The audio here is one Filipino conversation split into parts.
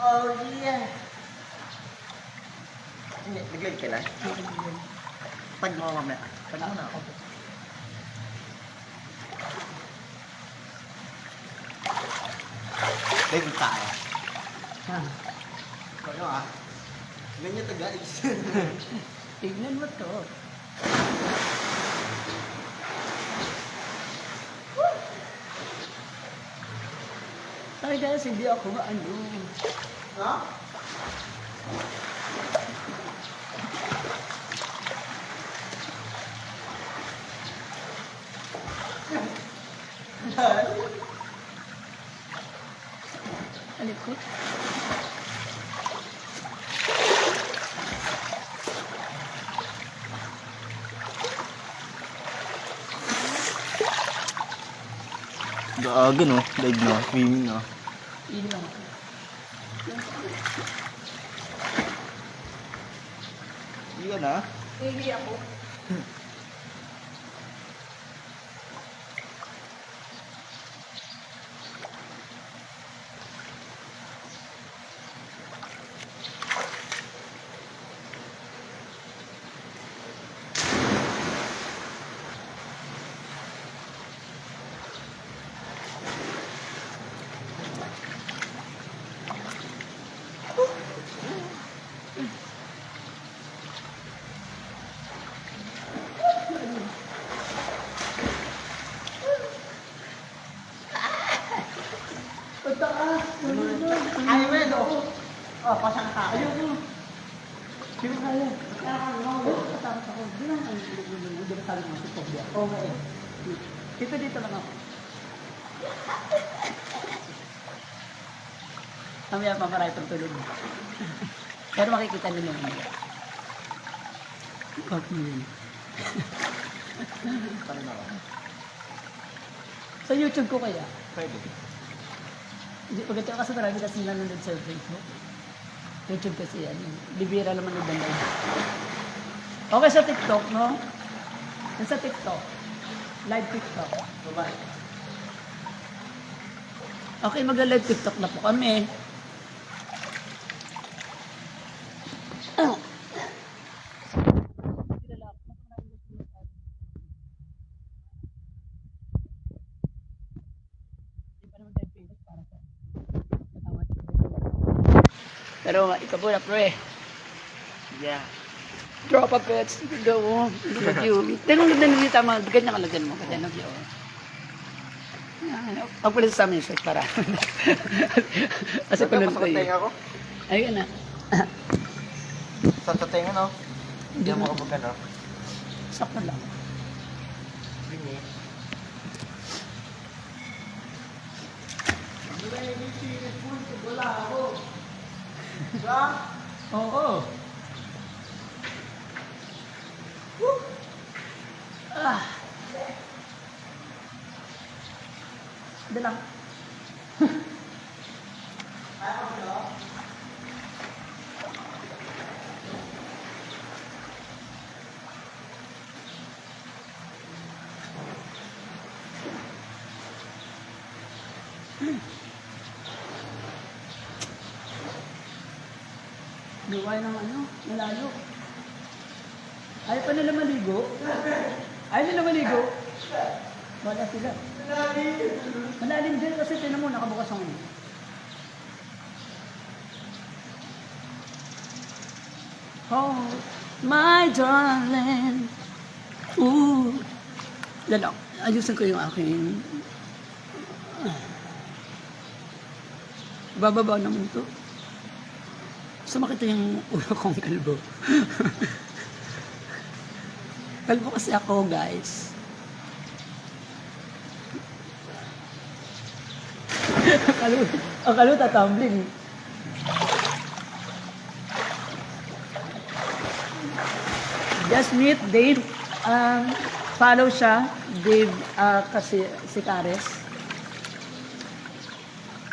Oh, yeah. Nag-live ka na? Tag mo mamaya. Tag mo na ako. Live tayo. Ano ah? Ganyan to guys. Tignan mo to. Ay guys, hindi ako ano. Ha? Alikot. Gaga no, live na, swimming na. Yun lang. Hindi ka na? Hindi ako. Pataas! Ay, men, oh. Oh, pasang ka. Ayoko. Sino kaya? Takot ako. Di lang ang gulo-gulo mo. Di ba sabi mo si Tobia? Okay. Dito lang ako. Mamaya mamaray itong tulog. Pero makikita nyo naman. Bakit mo yun? Paano na ako? Sa YouTube ko kaya. Pwede. Hindi ko kasi marami kasi nanonood sa Facebook. YouTube kasi yan. Bibira naman yung banda. Okay sa TikTok, no? Yan sa TikTok. Live TikTok. Bye-bye. Okay, mag-live TikTok na po kami. Pero ikaw po na pre. Yeah. Drop a pets. Go. Look at you. Tanong na nito tama. Ganyan kalagyan mo. Ganyan ng view. Pagpalit sa amin yung para. Kasi punod ko yun. ako? Ayun na. Sa tenga, no? Hindi Hindi mo mo. kapag ano. Sakto lang. Hindi. Wala ako. Diba? Oo. Ah. Hindi lang. Luway ng ano, malayo. Ayaw pa nila maligo. Ayaw nila maligo. Wala sila. Malalim din kasi tinan mo, nakabukas ang ano. Oh, my darling. Ooh. Lalo, ayusin ko yung aking... Bababa naman ito. Sumakit yung ulo kong kalbo. Kalbo kasi ako, guys. Ang kalbo tatumbling. Just meet Dave. Follow siya. Dave, kasi si Cares.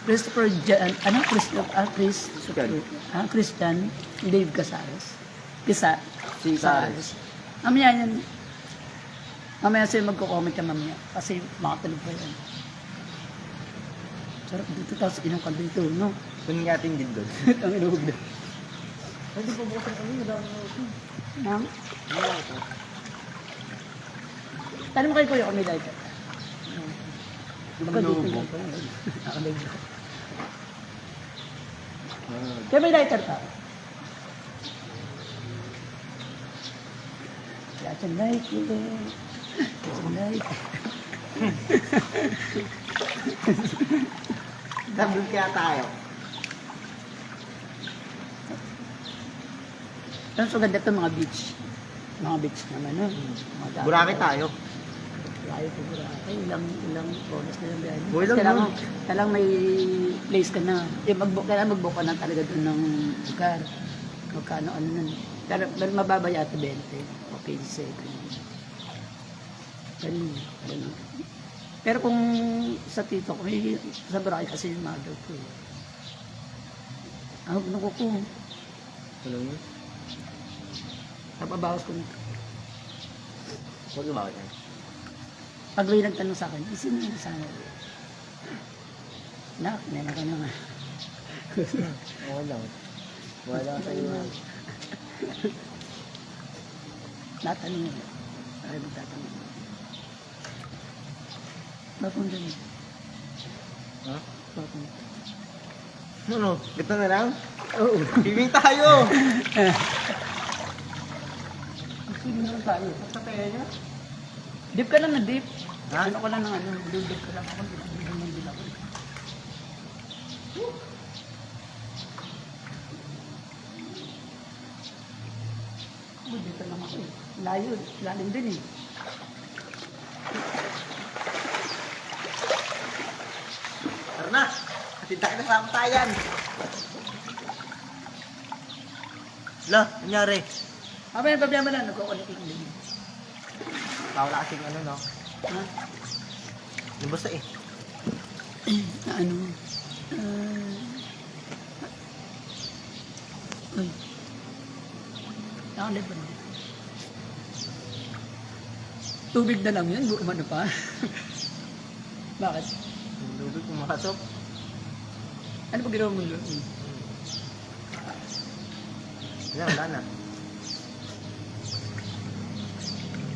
Christopher Jan, ano? Christian Dave Casares. Si Cares. Mamaya yan. Mamaya sa'yo magko-comment ka mamaya. Kasi makatulog pa yan. Sarap dito, tapos inom ka dito, no? Kunin natin din doon. Ang inuhog na. Ay, di pa bukasan kami. Madami na ito. Ma'am, Wala ito. tanong kay Kuya kung may lighter. Baka dito Lumubo. lang pa yun. Nakalig ko. Kaya may lighter ka? That's a light, that's a light. Dabol kaya tayo. Pero so ganda ito mga beach. Mga beach naman, no? Mga dami. Buraki tayo. Layo po Boracay. Ilang bonus na yung biyahe. Boy lang Kailangan may place ka na. Kailangan mag-book ka na talaga doon ng lugar. Magkano ano nun. Pero mababa yata 20 o 15. Ganun. Pero kung sa tito ko, sa Boracay kasi yung mother ko. Ahog na ko. Alam mo? Napabawas ko nito. Huwag yung bakit yan. Pag may nagtanong sa akin, sino yung kasama? Nak, meron ka naman. Oo lang. Wala ka sa'yo. Natanong yun. Ay, magtatanong. Bakong dyan? Ha? Bakong? Ano? Ito na lang? Oo. Swimming tayo! Sige naman tayo. Basta kaya niya. Dip ka lang na dip. Ha? Ano ko lang ng ano, dip ka lang ako. Dip ako. Dito lang ako eh. Layo, lalim din eh. Tara na! Atinta ka na sa kamatayan! Lah, nangyari? Abay, problema na, nagkukulitin din. Wala kasing ano, no? Ha? Yung basta eh. Na ano? Uy. Nakalit ba na? Tubig na lang yun, umano pa. Bakit? Yung lubig pumasok. Ano ba ginawa mo yun? Wala na.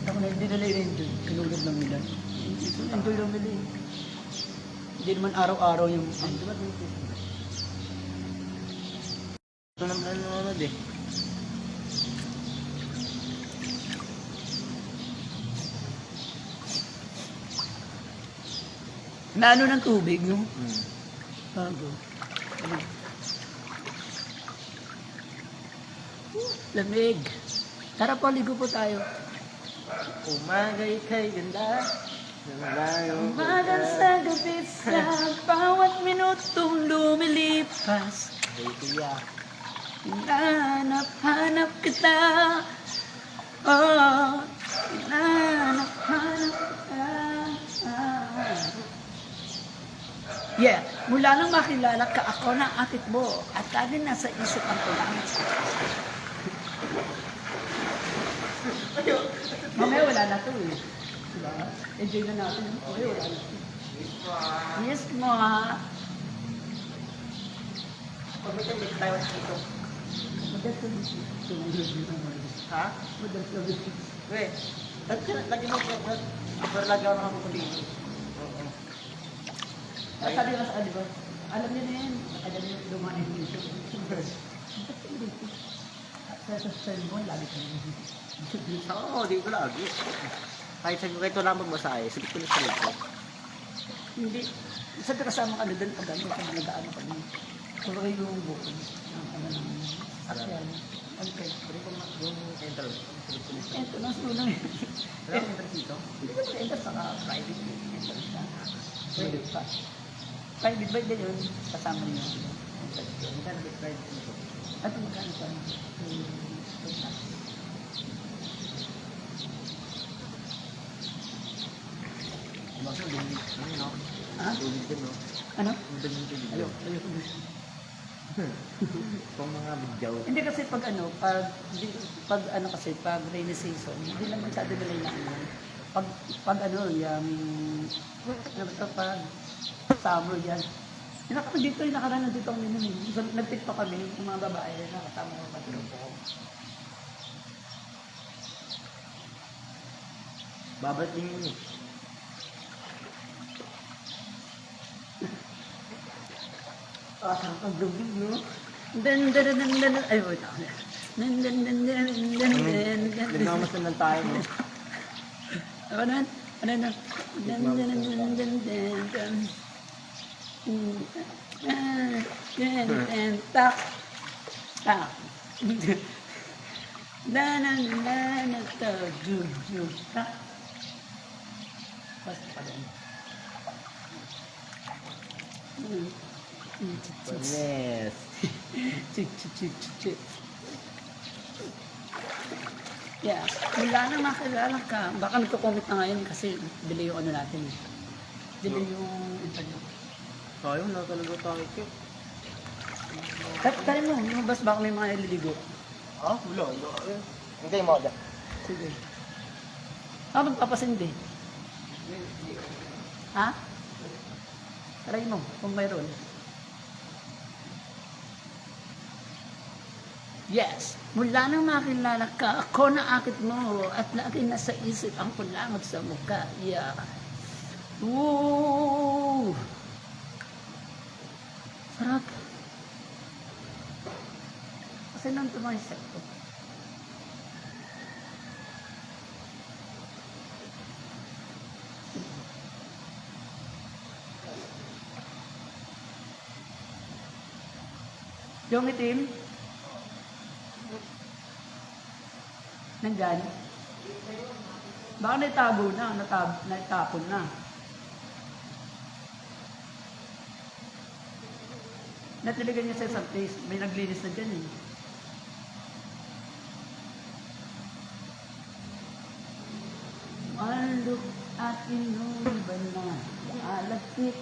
Ako na hindi nila i-enjoy. Kinulog lang nila. Enjoy lang nila eh. Hindi naman araw-araw yung... Ito naman nanonood eh. Na ano ng tubig, no? Hmm. Bago. Ano? Lamig. Tara po, ligo po tayo. Umagay kay ganda. Umagang sa gabi sa bawat minutong lumilipas. Hey, kuya. Hinahanap-hanap kita. Oh, hinahanap-hanap kita. Yeah, mula nang makilala ka ako ng akit mo at lagi nasa isipan ko lang. Mamaya wala na to eh. Diba? Enjoy na natin. Mamaya wala na to. Yes mo ha. Pagmitimbit tayo dito. Maganda dito. Ha? Maganda dito. Weh, lagi mo pero lagi ako nakakukulito. Oo. Sabi ka sa di ba? Alam niya na yan. Alam niya dumanin dito. Sa cellphone, lagi ka na. Oo, di ko lagi. Kahit sabi ko kayo ito lang magmasahe, sabi ko na sa ko. Hindi. Sabi kasama ka na doon pag ano, pag nag-ano ka doon. Puro kayo yung buko. Ang ano ng sakyan. Ang kay. Sabi ko na yung enter. Sabi ko na sa Ito na suno eh. Wala akong enter dito. Hindi ko enter sa private. Enter sa private pa. Private ba yun? Kasama niyo. Magkano ba private dito? At magkano pa? Bakit din ano no? Ha? Tubig din no? Ano? Tubig din tubig. Ayoko. Kung mga bigyaw. Hindi kasi pag ano, pag ano kasi, pag rainy season, hindi lang masyado nila yung ano. Pag ano, yung, ano ba ito, pag summer yan, Dito, yung nakaraan nandito kami nun. Nag-tiktok kami, yung mga babae, nakasama ko patrupo ko. Babalik din yun eh. Ang dugdug, no? Ay, wait ako. Nagmamasal lang tayo mo. Ano naman? Ano na? Tak. Tak. Tak. Basta pa din. Yes. Chik. Yeah, wala na makilala ka. Baka nagko-comment na ngayon kasi delay yung ano natin. Delay yung interview. Sayang na talaga tayo kip. Tayo mo, lumabas baka may mga naliligo. Ah, wala. Hindi mo da. Sige. Magpapasindi. Ha? Try mo, kung mayroon. Yes, mula nang makilala ka, ako na akit mo at lagi nasa isip ang kulangot sa mukha. Yeah. Woo! Sarap. Kasi nang tumahisap ko. Yung itim? Nandyan? Baka naitabo na, naitapon na. Natiligan niya sa isang place, may naglinis na dyan eh. One look at inuiba na, alapit.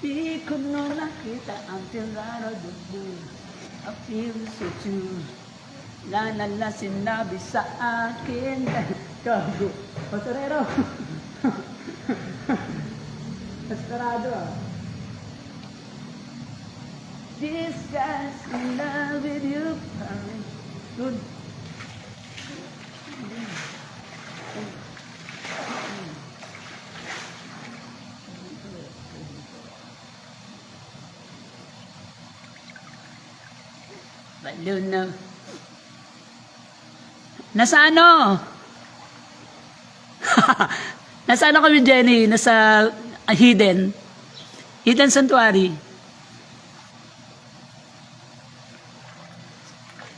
Di ko na nakita ang tiraro dugo. I feel so true. Lanala sinabi sa akin. Kago. Pasarero. Pasarado ah. This guy's in love with you. Good. Balloon na. Nasa ano? Nasa ano kami, Jenny? Nasa Hidden. Hidden Sanctuary.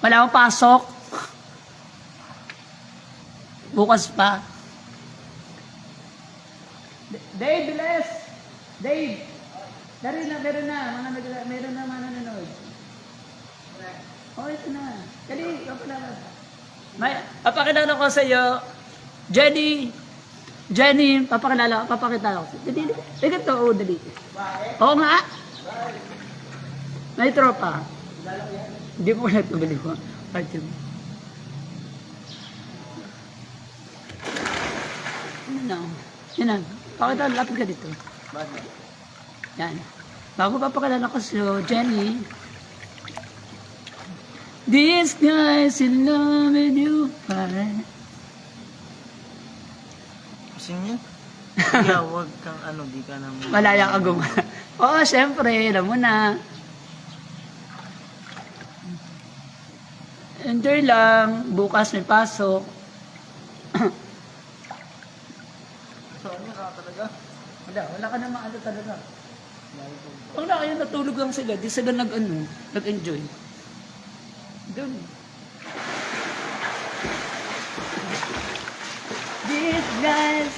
Wala akong pasok. Bukas pa. Dave, bilis! Dave! Meron na mga nanonood. Oh, ito na. Dali, papalala. Papakilala ko sa iyo, Jenny, papakita ko. Dali. Ito, dali. Oo nga. May tropa. Hindi mo na ito baliw. Ano na? Yan na. Pakita, lapit ka dito. Yan. Bago papakilala ko sa iyo, Jenny, this guy's in love with you. Kasing yun? Kaya huwag kang di ka naman. Malaya ka gumana. Oo, syempre, alam mo na. Enjoy lang. Bukas may pasok. Saan ka talaga? Wala ka naman talaga. Wala kayo natulog lang sila. Di sila nag-enjoy. Doon. These guys.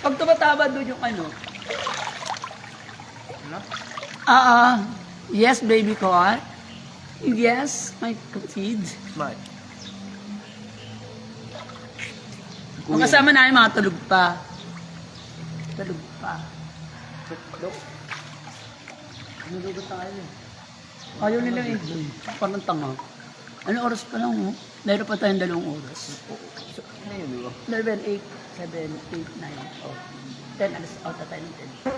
Pag tumataba doon yung ano. Ano? Yes, baby ko, ha? Yes, my kapatid. Smart. Ang kasama namin mga tulog pa. Tulog pa. Dok. Nulugot tayo eh. Ayaw nila eh. Parang tanga. Ano oras pa lang oh? Meron pa tayong 2 oras. Ano yun, di ba? 11, 8, 7, 8, 9, oh. 10, alas out na tayo ng 10.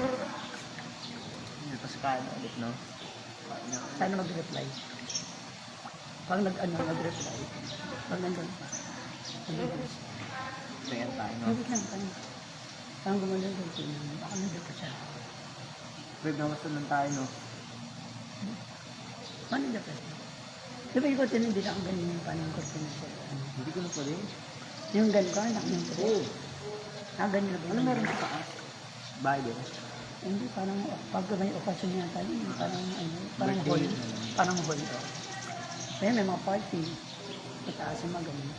Tapos kain na ulit, no? Sana mag-reply. Pag nag-reply. Pag nandun pa. Tingnan tayo, no? Wait lang, tayo. Parang gumanda doon. Baka nandun pa siya. Pwede na masunod tayo, no? Paano nandun pa siya? Di ba yung korte hindi na ang ganyan yung paano yung korte na siya? Hindi ko na pwede. Yung ganun ka, anak yung korte. Oo. Ganyan na ba? Ano meron sa taas? Bible. Hindi, parang pag may okasyon yata yun, parang Birthday. hall. Parang hall. Kaya may mga party. Pataas yung mga ganun.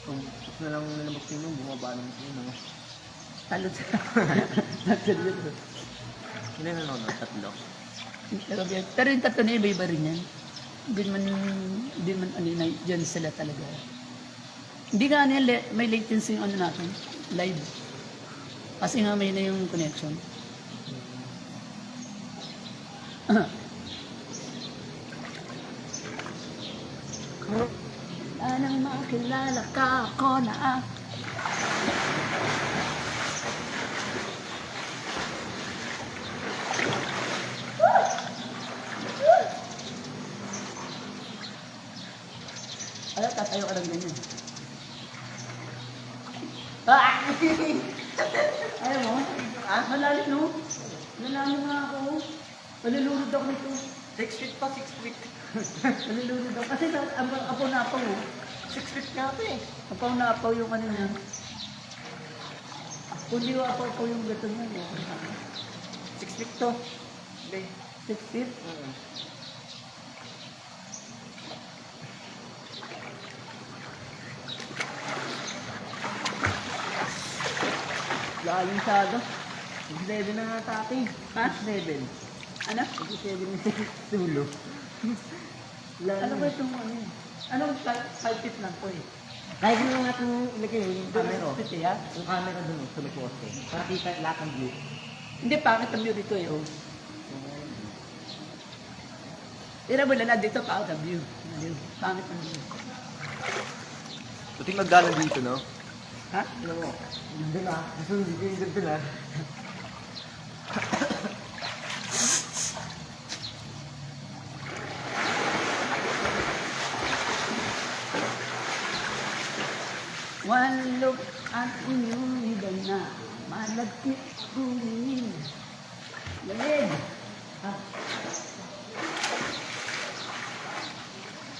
Kung gusto na lang nila magtinong, bumaba naman sila, no? Talod sa... Talod yun. Hindi na nanonood, 3. Pero yung tatlo na iba-iba rin yan. Hindi man ano na dyan sila talaga. Hindi nga ano yan, may latency yung ano natin, live. Kasi nga may na yung connection. Anang makilala ka ako na Ano, tatayo ka lang ganyan. Ayaw mo? Malalim, no? Malalim nga ako. Malulunod ako nito. 6 feet pa, 6 feet. Malulunod ako. Kasi apaw na apaw, oh. 6 feet nga ito eh. Apaw na apaw yung ano niya. Kung di ko apaw yung gato niya, okay sa akin. 6 feet to. Hindi. 6 feet? Lalim masyado. 7 na nga tati. Ha? 7. Ano? 7 na tulo. Ano ba itong ano? Anong 5 feet lang po eh? Kahit mo nga itong ilagay yung camera. 5 feet eh, ha? Yung camera dun sa may poste. Para kita lahat ng view. Hindi, pangit ang view dito eh, oh. Tira mo na dito, pangit ang view. Pangit ang view. Puting magdala dito, no? Ha? Ano mo? Doon na. Gusto mo dito yung doon na. One look at inyong liban na malagkit kunin. Galing! Ha?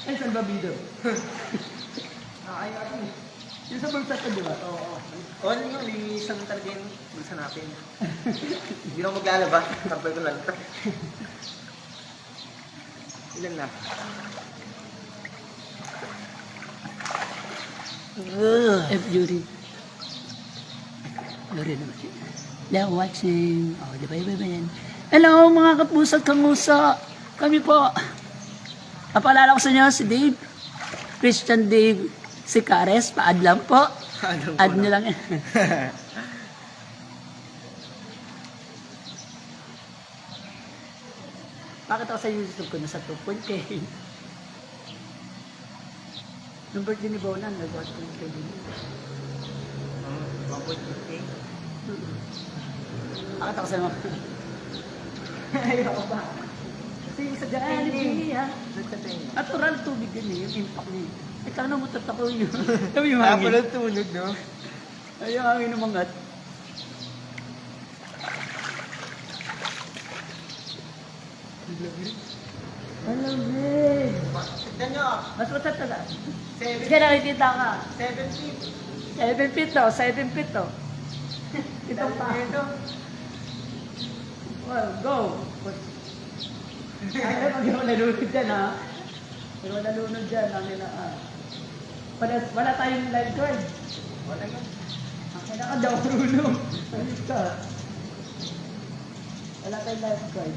Ay, saan ba bido? Ay, ay. Yung sa bulsa to, di ba? Oo. Oo, ano yun? Linisan talaga yung bulsa natin. Hindi na ako maglalaba. Tampay ko lang ito. Ilan na? F. Jury. Jury naman siya. They're watching. Oh, di ba iba yan? Hello mga kapusat kamusa. Kami po. Napaalala ko sa inyo si Dave. Christian Dave Sicares. Pa-add lang po. Add nyo lang. Bakit ako sa YouTube ko nasa 2.k? Nung birthday ni Bonan, nag-watch ko yung kay Dave. 1.5K? Bakit ako sa mga... Ayaw ba? Kasi sa Jollibee, ha? Nagtatenga. Natural tubig yun eh, yung impact niya. Eh, kaya namutot ako yun. Kami yung Ah, hangin. pala tunog, no? Ay, yung hangin umangat. Hello, babe. Tignan nyo. Mas matat na lang. 7 Sige, nakikita ka. 7 feet. 7 feet to, 7 feet to. Ito pa. Ito. Well, go. Ay, pag yung nalunod dyan, ha? Pag yung nalunod dyan, ang nila, wala tayong lifeguard. Wala yan. Ang kailangan daw, Bruno. Alis ka. Wala tayong lifeguard.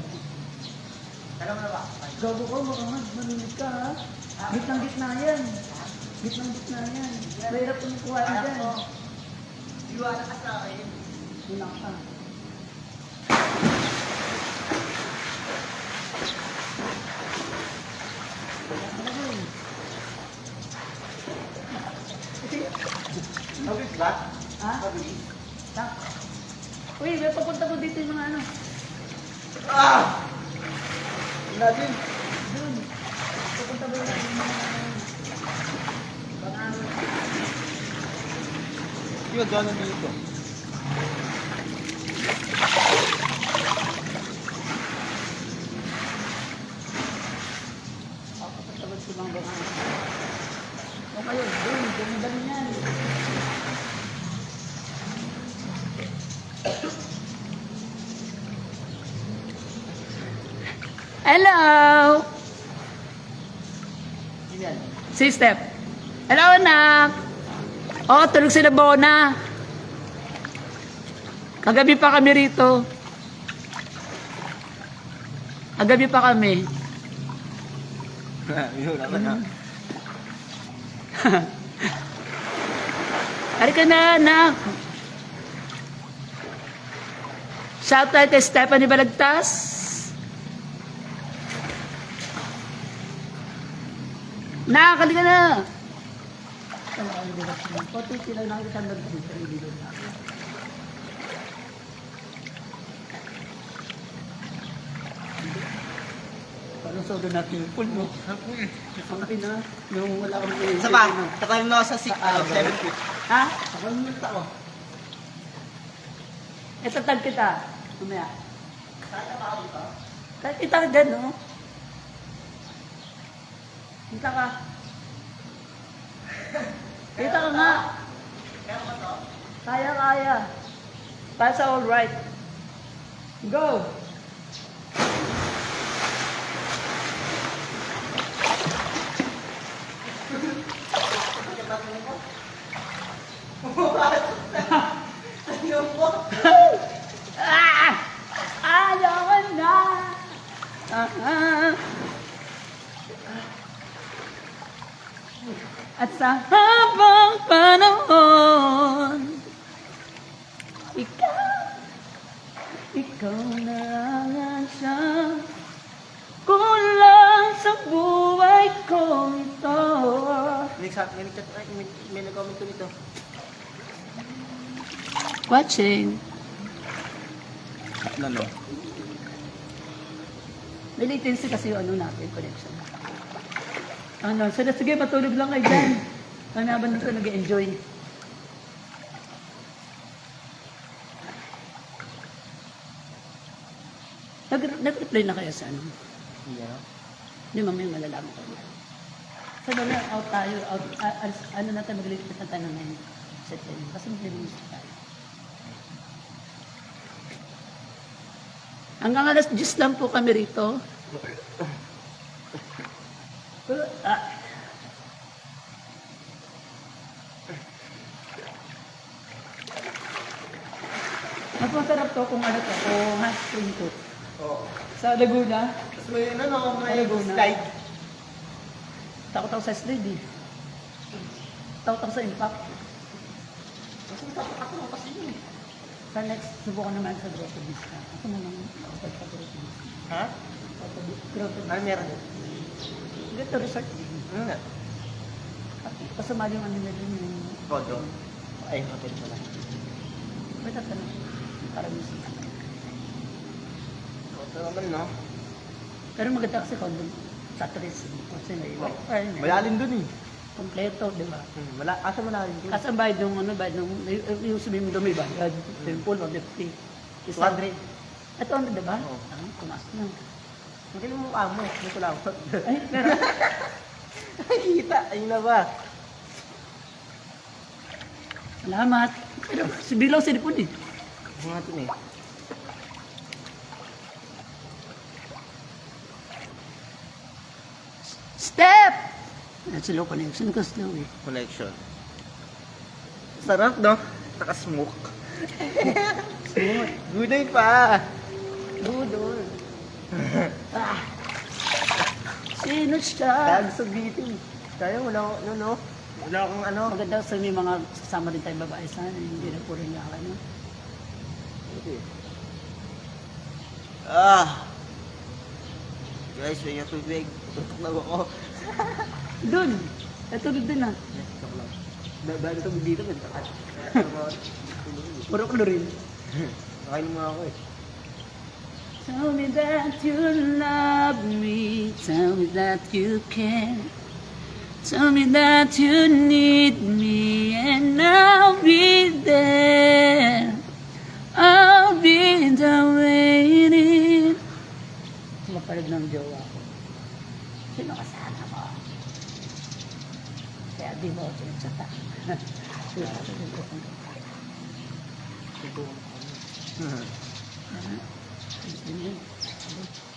Alam mo na ba? Gago ko, baka manunig ka ha. Gitnang-gitna yan. Gitnang-gitna yan. Mahirap kung kuha dyan. Iwala ka sa akin. Hilang ka. Mabilis ba? Ha? Mabilis. Tak. Uy, may papunta ko dito yung mga ano. Ah! Natin. Doon. Papunta ba yung mga ano? Di ba gano'n dito? Papunta ba yung mga ano? O kayo, doon. Dami-dami yan. Hello! Yan. Si Step. Hello, anak! Oh, tulog si Bona. Kagabi pa kami rito. Kagabi pa kami. Yun, ako na. Halika na, anak. Shout out kay Stephanie Balagtas. Nak, halika na. Pati sila nakikita dito. Parang sodo natin yung pool, no? Ang ina, nung wala kang may... Isa pa, tatalim na ako sa 7 feet. Ha? Ako yung tao. Ito tag kita. Mamaya. Kaya pa ako dito? Kahit kita ka dyan, no? Kita ka. Kita ka nga. Kaya ba to? Kaya, kaya. Pasa all right. Go! Ano po? Ah! Ayaw ka na! Ah! At sa habang panahon, ikaw na lang ang siyang kulang sa buhay ko ito. May nag-comment ko nito. Watching. Ano? May latency kasi yung ano natin, connection. Ano, sige, patulog lang kayo dyan. Ano habang dito nag-enjoy. Nag-reply na kayo sa ano? Yeah. Hindi, mamaya malalaman ko. Sa na out tayo, ano na tayo, magliligtas na tayo ng 9 September. Kasi magliligtas tayo. Hanggang alas 10 lang po kami rito. Mas masarap to kung ano to, kung hot spring to. Oo. Sa Laguna, Tapos may ano, may Laguna. slide. takot ako sa slide eh. Takot ako sa impact. Kasi tapak ako ng kasi yun. Sa next, subukan naman sa Grotto Vista. Ako na lang sa Grotto Vista. Ha? Grotto Ano Vista. meron? Grotto Resort. Ano nga? Kasama yung ano nila yung... Kodo. Ay, hotel pala. May tatanong. Para music. Kodo naman, no? Pero maganda kasi condo sa Tres. Kasi may wifi. Malalim dun eh. Kompleto, di ba? Asa malalim dun? Kasi ang bayad nung ano, bayad nung, yung sabihin mo doon may bayad. Yung pool o lifting. 200. Ito ano, di ba? Oo. Tumas na. Magaling mo amo. May kulawat. Ay, pero, Ay, kita. Ayun na ba? salamat. Pero, si Bilaw sinipon eh. Mga natin eh. Step! Slow pa na yun. Sino ka slow eh? Connection. Sarap, no? Naka-smoke. Smooth. Guday pa. Budol. Ah. sino siya. Kaya gusto bitin. Kaya wala akong, no? Wala akong ano. Maganda sa may mga sasama din tayong babae sana, hindi na puro niya ka, no? Okay. Ah! Guys, may yung tubig. Tutok na ako. Doon! Ito doon na. Tutok lang. Dahil ito dito, nagkakat. Puro klorin. Nakain mo ako eh. Tell me that you love me. Tell me that you care. Tell me that you need me. And I'll be there. I'll be there waiting. Mapalag ng jowa ko. Sino kasama mo? Kaya di mo ako sinasata.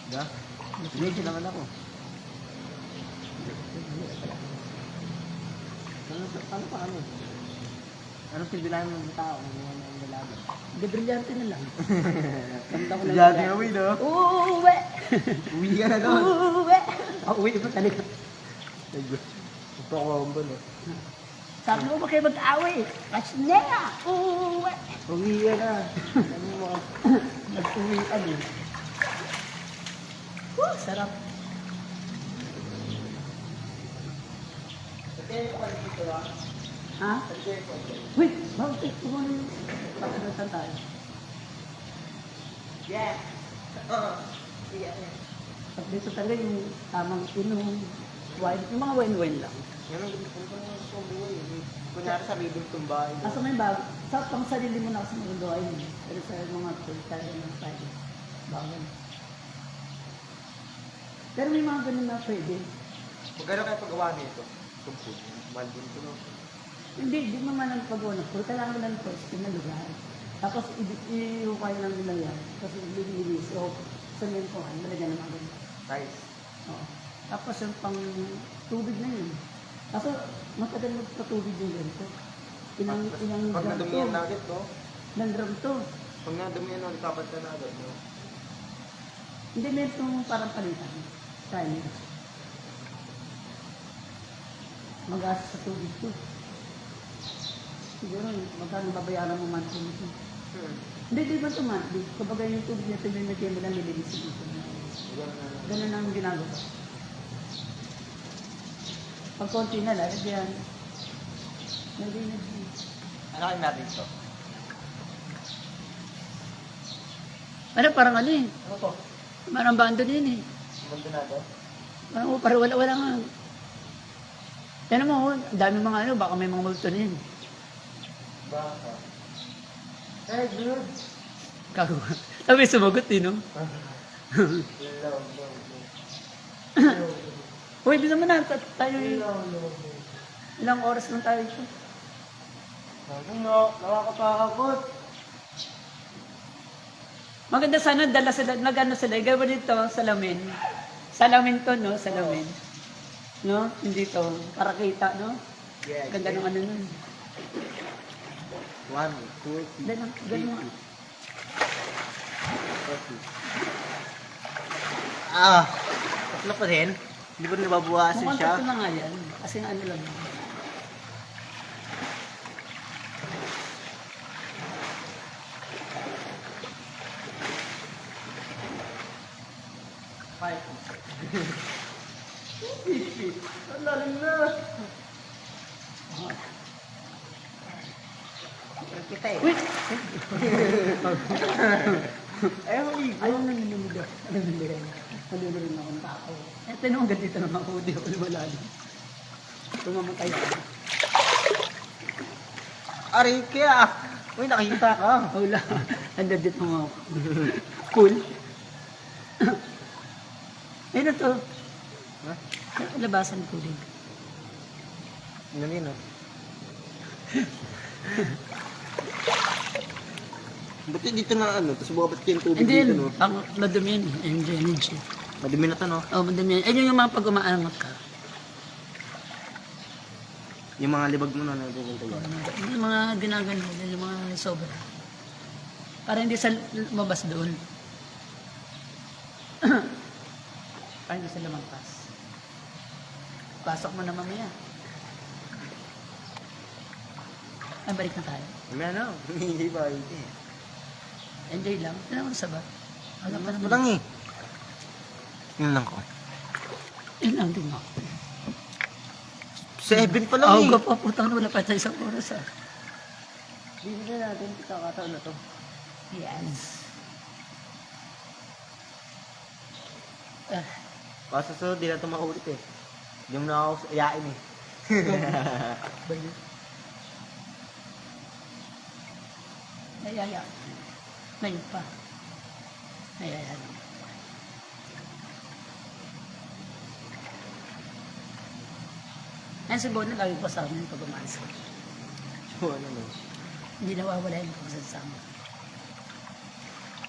Da? Medyo naman ako. Ano pa ano? Anong pinbilahan ng tao kung ano ang lalaki? Hindi, brilyante na lang. Kanta ko lang. Brilyante na, uwi, no? Uwe! Uwi ka na doon. Uwe! Uwi pa talaga. Magpakombo, no? Sabi mo ba kayo mag-away? Kasi na! Uwe! Uwi ka na. Ano mo? Nag-uwian eh. Sarap. Ha? Wait! Bakit? Kung pagkakatan tayo. Yeah. Yeah. Pag dito talaga yung tamang inom, wine, yung mga wine-wine lang. Yan ang gusto ko sa buhay. Kunyari sa ribong tumbahay. Kaso may bago, sa pang sarili mo na kasi magagawa yun. Pero sa mga tool tayo ng tayo, bawal. Pero may mga ganun na pwede. Magkano kayo paggawa nito? Tumpod. Mahal din ito, no? Hindi, di mo man ang pag-una. Pero kailangan lang first na lugar. Tapos i-ukay lang nila yan. Tapos i-release. O, semento ka, malagyan ng mga ganun. Nice. Oo. Tapos yung pang tubig na yun. Kaso matagal magpatubig yung ganito. Ilang Pag gram nadumihan to? na agad, no? Ilang gram to? Pag nadumihan na, ikapat ka na agad, no? Hindi, meron itong parang palitan. Kaya mag-asa sa tubig to. Siguro, magkano babayaran mo monthly ito? Hindi, di ba ito monthly? Kapag yung tubig na ito, binigyan mo lang nililis dito. Ganun ang ginagawa. Pag konti na lang, yan. Nag-inag. Ano kayo natin ito? Ano, parang ano eh. Ano to? Parang bando din eh. Abandonado? Parang wala nga. Yan mo, dami mga ano, baka may mga multo din. Baka. Eh, good. Kagawa. Sabi, sumagot din, no? Uy, di naman na, tayo ilang oras lang tayo ito. Ano, nakakatakot. Maganda sana, dala sila, nag-ano sila, gawin dito, salamin. Salamin to, no? Salamin. No? Hindi to, para kita, no? Yeah. Ganda ng ano nun. 1, 2, 3, Ganun. Ah, tatlo pa din. Hindi ba nababawasan Mukhang siya? tatlo na nga yan. Kasi ano lang. Five. Ang lalim na. Kita eh. Wait! Ayaw maligo. Ayaw nang niluludo. Naluludo na akong tao. Eh, tinong ganito naman ako, hindi ako lumalalim. Tumamatay ako. Aray kaya. Uy, nakita ka. Wala. Nandadit mo ako. Cool. Ano to? Ha? Labasan ko din. Ano yun, oh? Ba't dito na ano? Tapos bukapat yung tubig And dito, then, no? ang madumi yun. Energy. Madumi na to, no? Oh, madumi yun. Ayun yung mga pag umaangat ka. Yung mga libag mo na nagpupunta yun. Yung mga ginagano, yung mga sobra. Para hindi sa lumabas doon. Para hindi sa lumagpas. Pasok mo na mamaya. Ay, balik na tayo. Mamaya na, hindi pa, hindi. Enjoy lang. Ano sa ba? Wala pa naman. Walang eh. Yun lang ko. Yun lang din ako. 7 pa lang eh. Ako pa putang wala pa tayo isang oras ah. Bibigyan natin kakataon na to. Yes. Ah, Kaso so, di na ito makulit eh. Hindi mo na ako iyain eh. bayo. Ayaya. Ngayon pa. Ayaya lang. Ang siguro na lagi pa sa amin pag umalis ko. So, ano no? Hindi nawawala yung pagsasama.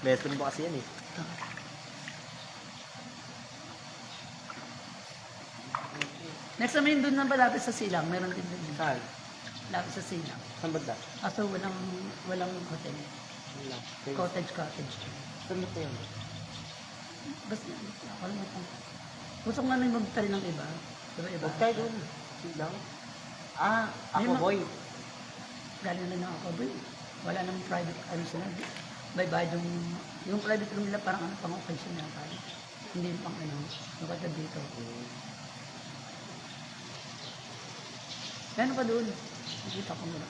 Lesson mo kasi yan eh. Next naman doon na malapit sa silang, meron din doon. Saan? Malapit sa silang. Saan ba da? Kaso walang hotel. Wala. Cottage. Saan ba yun? Basta, nakalimutan ko. Gusto ko nga nang magtali ng iba. Iba-iba. Huwag tayo doon. Silang? Ah, May ako mga- boy. Galing na lang ako, boy. Wala namang private, ano sila. Bye-bye yung private room nila parang ano, pang-occasion na tayo. Hindi yung pang ano, nakatad dito. Ano pa doon? Nakita ko muna.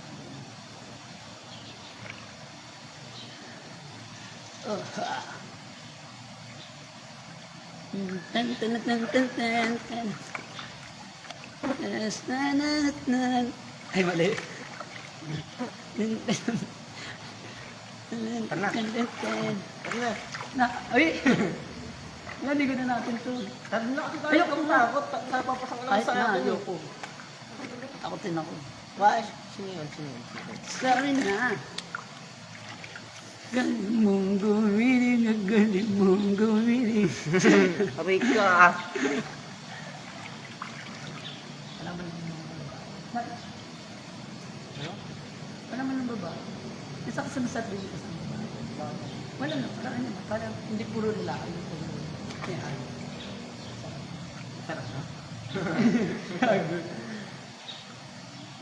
Oh, ha. Tan tan tan tan tan tan. Ay, mali. Tara na. Tara na. Na, ay! Naligo na natin to. Tara na kasi tayo. Ayoko Ayoko na. na. Papasok lang Kahit sa na, akin. ayoko. Takotin ako. Why? Sino yun? Sorry na. Galing mong gumiling, galing mong gumiling. Aray ka. Wala man lang mga Wala man lang baba. Isa ka sinasabi dito sa baba. Wala na, parang hindi puro lalaki. Kaya, Sarap na.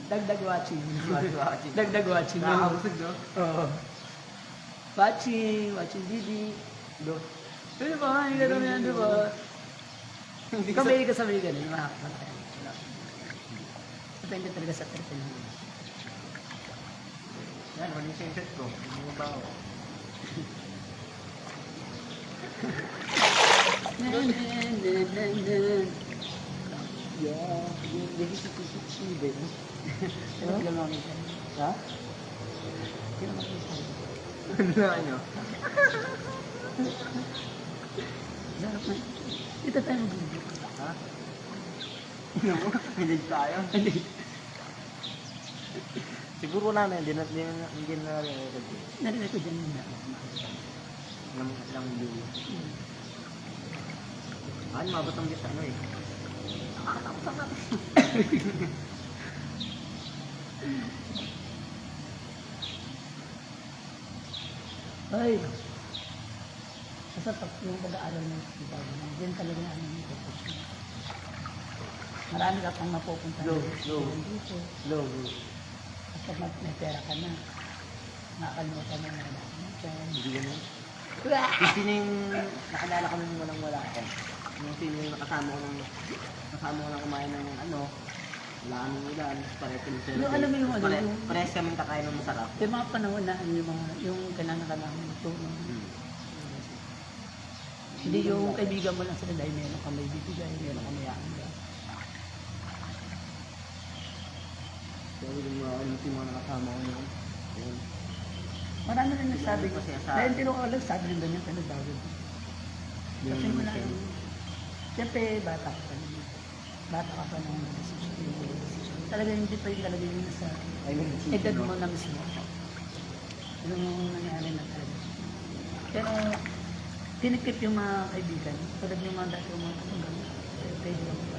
dagdag watching. Watching. Dagdag watching. Nakakabusog, no? Oo. Watching Didi. Do. Ano ba? Ang gano'n yan, di ba? Hindi Ikaw may kasabi ganun, makakapala. Depende talaga sa person. Yan, wala yung set ko. Hindi mo ba ako? Yeah, this is a Ano lang makita? Ha? Ano makita? Ano na ano? Sarap na. Dito tayo mag-video. Ha? Ano mo? Milig tayo. Hindi. Siguro na hindi na rin ako. Narinig ko dyan muna. Lang yung ano, mabot ang Diyos ano eh. Ay! Basta pag yung pag-aaral ng hospital, diyan talaga ang ano yung focus mo. Marami ka pang mapupunta Slow. dito. Low. At pag may pera ka na, nakalimutan mo na natin. Hindi ganun. Yung sino yung nakalala ko nung walang-wala ako. Yung sino yung nakasama ko nang kumain ng ano, wala kaming ulan, pareho kami sa Yung alam mo yung ano, yung- Parehas kaming kakain ng masarap. Yung mga panahon na yung kailangan tulong. Hindi yung kaibigan mo lang sila dahil meron ka may bibigay, meron ka may aangga. So, yung mga nakasama ko yun. Ayun. Marami rin nagsabi ko. Kasi sa- Dahil tinukawag sabi ng ganyan, pero bago. Kasi Yung wala weekend. Siyempre, bata ka pa naman. Bata ka pa nung decision. Talaga hindi pa yung talaga yung nasa Ay, may edad decision, mo no? na mismo. Yung nangyari na talaga. Pero, tinikip yung mga kaibigan. Tulad yung mga dati yung mga katunggan. Pwede lang pa.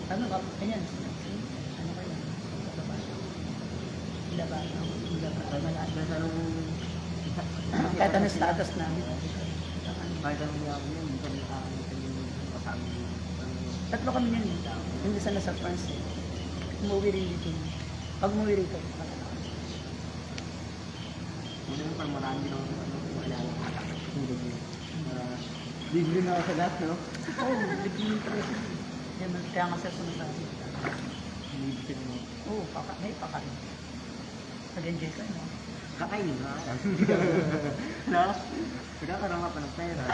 Ano ka? Ayan. Ano kayo? Ilaba. Kahit anong Kahit ano status namin. kahit anong yaman yun, hindi kami nakakalimutan yung kasama yung Tatlo kami niyan dito. Yung isa na sa France eh. Umuwi rin dito. Pag umuwi rito, makakala kami. Ano yung parang marami din ang maalala ko. Libre na ako sa lahat, no? Oo, libre talaga siya. Yan, kaya nga sir sumasabi. Libre mo. Oo, may pakain. Nag-enjoy ka, no? Kakainin na. No? Nagkakaroon ka pa ng pera.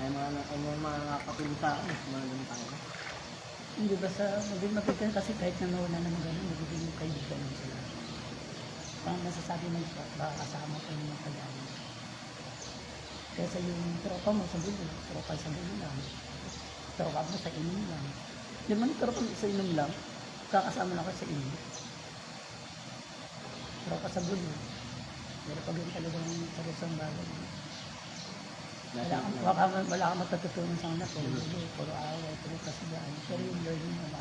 Ay mga nakakatulong sa akin. Mga ganun tayo. Hindi ba sa maging mapigyan kasi kahit na nawala na ng gano'n, magiging yung kaibigan mo sila. Parang nasasabi mo baka kasama ko yung mga kailangan. Kaysa yung tropa mo sa gulo, tropa sa gulo lang. Tropa mo sa inom lang. Di man tropa mo sa inom lang, kakasama na ka sa inom. Tropa sa gulo. Pero pag yun talagang sarusang bagay. Wala kang matututunan sa anak ko. Puro away, puro kasigaan. Pero yung learning mo,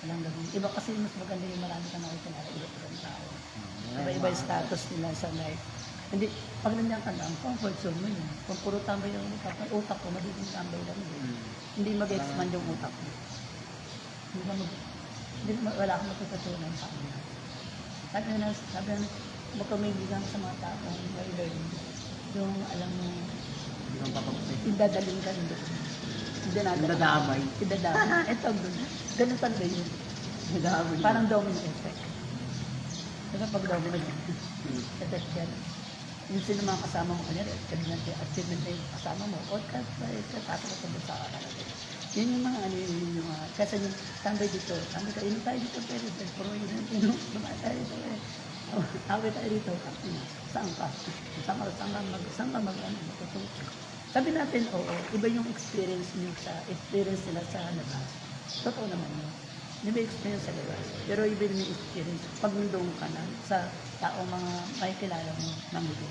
walang gagawin. Iba kasi mas maganda yung marami ka nakita na iba-ibang tao. Iba-iba yung status nila sa life. Hindi, pag nandiyan ka lang, comfort zone mo yun. Kung puro tambay yung utak ko, magiging tambay lang yun. Hindi mag-expand yung utak mo. Wala kang matututunan sa amin. Sabi na, magkamaibigan sa mga tao, may learning. Yung alam mo, idadaling ka rin doon. Idadamay. Idadamay. Ito doon. Ganun talaga yun. Idadamay. Parang domino effect. Diba pag domino effect yan? Yung sino mga kasama mo kanina, achievement na yung kasama mo, o kasama ko doon sa aral. Yun yung mga ano yun yung mga, kasi yung tambay dito, tambay ka, tayo dito, pero yun, lumaan tayo dito awit tayo dito, saan ka? Saan ka magtututo? Sabi natin, oo, iba yung experience nila sa labas. Totoo naman yun. Iba yung experience sa labas. Pero iba yung experience pag nandun ka na sa taong mga may kilala mo ng iba.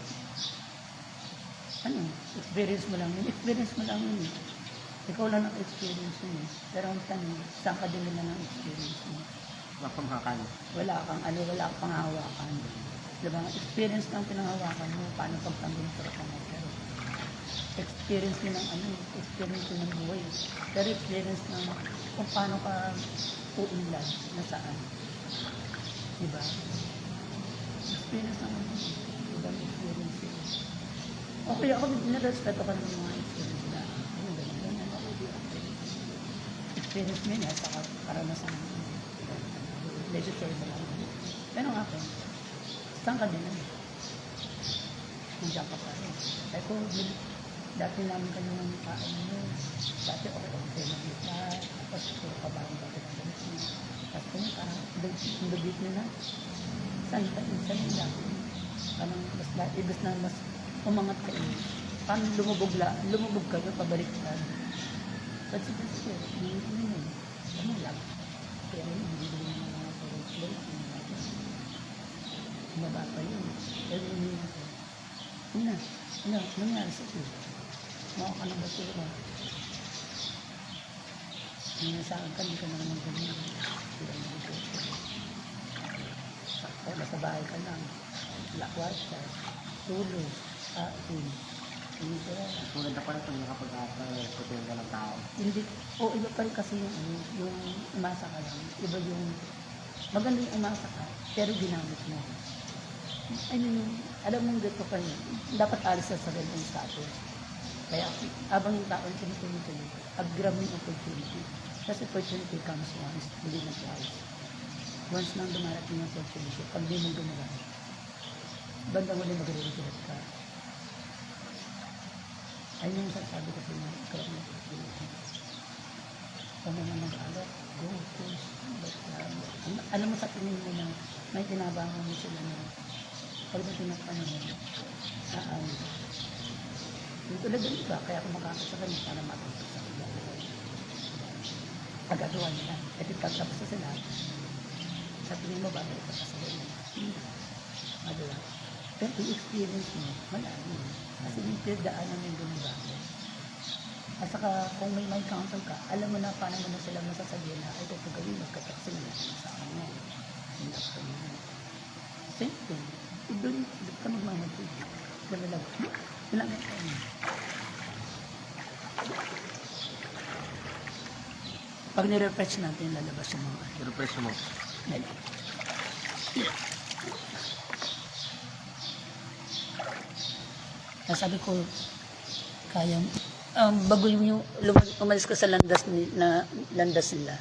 Ano? Experience mo lang yun. Experience mo lang yun. Ikaw lang ang experience mo. Pero ang tanong, saan ka din nila ng experience mo? Mapamakan. Wala kang panghawakan. Diba? Experience lang pinanghawakan mo, paano pagtanggol sa mo. Pero experience mo ng experience mo ng buhay. Pero experience ng kung paano ka uunlad na saan. Diba? Experience ng ibang experience yun. Okay, ako nirespeto ka ng mga experience na ganyan. Experience mo yun, saka karanasan mo. Legislature mo lang. Pero nga po, saan ka din naman? Nandiyan ka pa rin. Kaya ko, dati namin kanya ng kain mo. Dati okay na kita. Tapos puro ka ba ang dati ng ganit mo. Tapos kanya ka, dugit mo na. Saan nila? Parang mas ibig na mas umangat ka eh. Paano lumubog ka doon, pabalik ka. But sige, hindi yun. Ano lang. Kaya hindi naman mga pag-plate. Maba pa yun. Pero hindi na. Ano nangyari sa iyo? Maka ka ng basura. Saan ka, hindi ka naman ganyan. Sa bahay ka lang. Lakwat ka. Tulog. Kain. Tulad na parang pag nakapag-tutulong ka ng tao. Hindi. Iba pa rin kasi yung umasa ka lang. Iba yung maganda yung umasa ka, pero ginamit mo. Alam mong dito pa yun. Dapat alis sa ganitong status. Kaya abang yung taon tuloy-tuloy,ag-grab yung opportunity. Kasi opportunity comes once, hindi na twice. Once nang dumarating yung opportunity, pag di mo gumagamit, bandang uli magre-regret ka. Ayun yung sasabi ko sa mga ikaw na opportunity. Kung may mag-alok, go, push, alam mo sa tingin mo na may tinabangan mo sila na pag na tinapanong yung tulad ng iba, kaya kung makakasakal mo para matuto sa kanila. Pagagawa nila, at pagtapos na sila, sa tingin mo babalik ka sa kanila. Magawa. Pero yung experience mo, malalim. Kasi yung pinagdaanan yung gumabago. At saka kung may counsel ka, alam mo na paano mo na sila masasabihin na, ay ito gawin, magkataksin mo sa akin mo. Same thing. Doon, ka magmamadali. Dalalag. Ilang yan. Pag nirefresh natin, lalabas yung mga Pero presyo mo. Yan. Kaya sabi ko, kaya, bago yung umalis ko sa landas nila.